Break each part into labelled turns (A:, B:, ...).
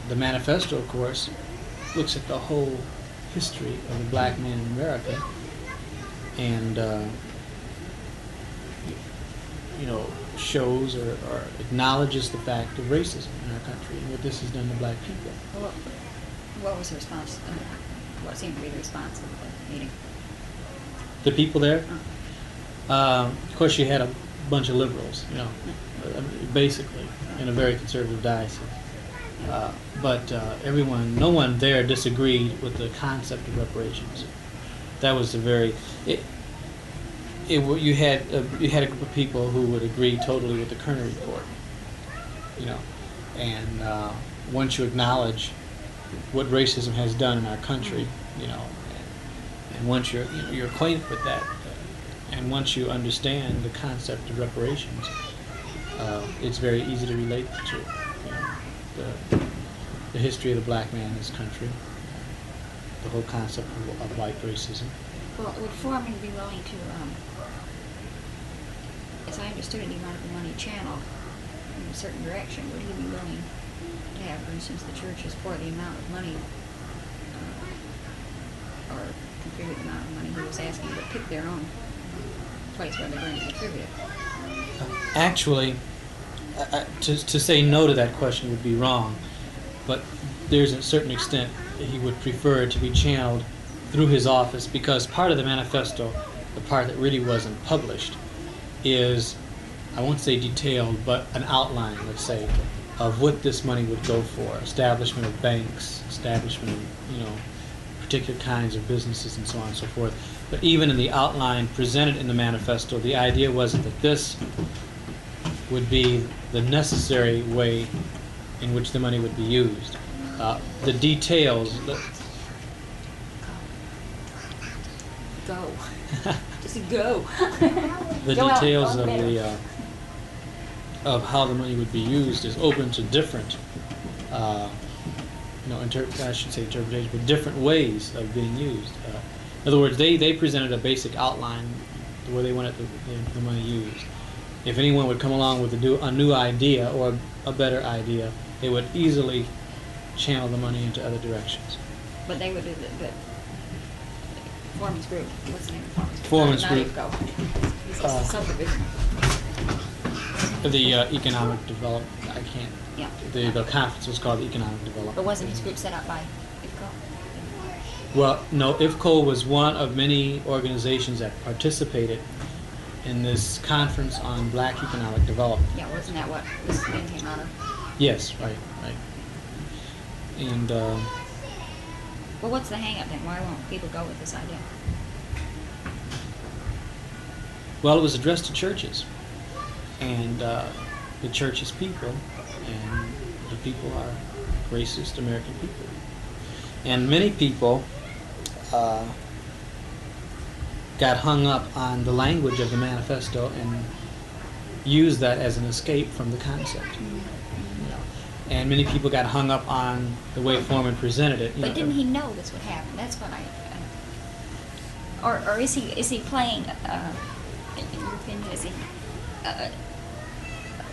A: the manifesto, of course, looks at the whole history of the black man in America, and shows or acknowledges the fact of racism in our country and what this has done to black people.
B: Well, what was the response? What seemed to be the response of the meeting?
A: The people there? Of course, you had a bunch of liberals, basically, in a very conservative diocese. But no one there disagreed with the concept of reparations. That was a very... you had a group of people who would agree totally with the Kerner report, and once you acknowledge what racism has done in our country, and once you're acquainted with that, and once you understand the concept of reparations, it's very easy to relate to the history of the black man in this country, the whole concept of white racism.
B: Well, would Foreman be willing to, as I understood it, he wanted the money channeled in a certain direction. Would he be willing to have, for instance, the churches pour the amount of money, or contribute the amount of money he was asking, but pick their own place where they're going to contribute it?
A: Actually, to say no to that question would be wrong, but there's a certain extent that he would prefer it to be channeled through his office, because part of the manifesto, the part that really wasn't published, is, I won't say detailed, but an outline, let's say, of what this money would go for: establishment of banks, establishment of, particular kinds of businesses, and so on and so forth. But even in the outline presented in the manifesto, the idea was that this would be the necessary way in which the money would be used. The details...
B: Go. Just go.
A: The
B: Go
A: details
B: out,
A: of how the money would be used is open to different, I should say interpretations, but different ways of being used. In other words, they presented a basic outline the way they wanted the money used. If anyone would come along with a new idea or a better idea, they would easily channel the money into other directions.
B: But they would do the Foreman's group. What's the name of
A: Foreman's group?
B: He's a subdivision.
A: The economic development. I can't.
B: Yeah.
A: The conference was called the Economic Development.
B: But wasn't his group set up by IFCO?
A: Well, no. IFCO was one of many organizations that participated in this conference on black economic development.
B: Yeah, wasn't that what this thing came out of?
A: Yes, right. And
B: well, what's the hang-up then? Why won't people go with this idea?
A: well, it was addressed to churches, and the church's people, and the people are racist American people, and many people got hung up on the language of the manifesto and used that as an escape from the concept. And many people got hung up on the way Foreman presented it.
B: But didn't he know this would happen? That's what or is he playing? In your opinion, is he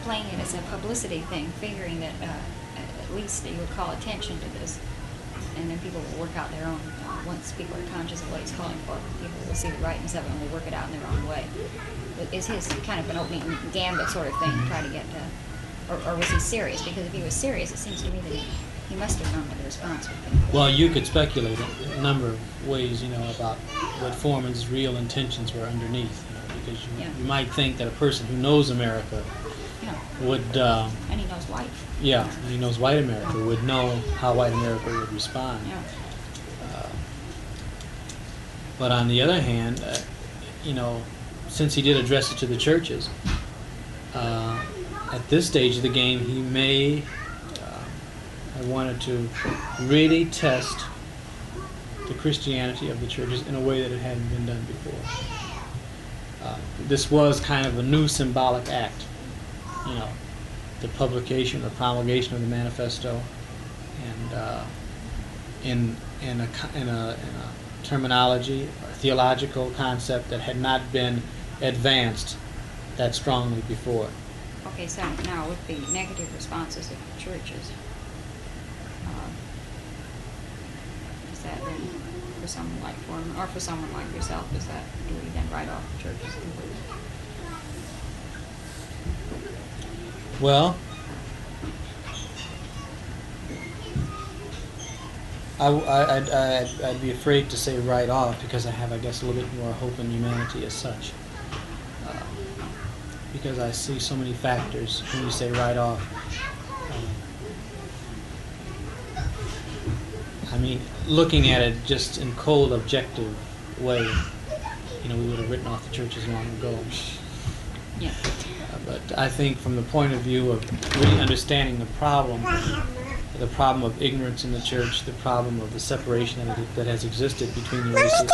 B: playing it as a publicity thing, figuring that at least he would call attention to this, and then people will work out their own. Once people are conscious of what he's calling for, people will see the rightness of it and will work it out in their own way. Is his kind of an opening gambit sort of thing to try to get to? Or was he serious? Because if he was serious, it seems to me that he must have known what the response would be.
A: Well, you could speculate in a number of ways, about what Foreman's real intentions were underneath, because you might think that a person who knows America would...
B: and he knows white.
A: Yeah, and he knows white America, would know how white America would respond.
B: Yeah.
A: But on the other hand, since he did address it to the churches, at this stage of the game, he may have wanted to really test the Christianity of the churches in a way that it hadn't been done before. This was kind of a new symbolic act, the publication or promulgation of the manifesto, and in a terminology, or theological concept that had not been advanced that strongly before.
B: Okay, so now with the negative responses of churches, for someone like Foreman, or for someone like yourself, is that, do we then write off the churches completely?
A: Well, I'd be afraid to say write off because I have, I guess, a little bit more hope in humanity as such. Because I see so many factors when you say write off. I mean, looking at it just in cold, objective way, we would have written off the churches long ago.
B: Yeah.
A: But I think from the point of view of really understanding the problem of ignorance in the church, the problem of the separation that has existed between the races,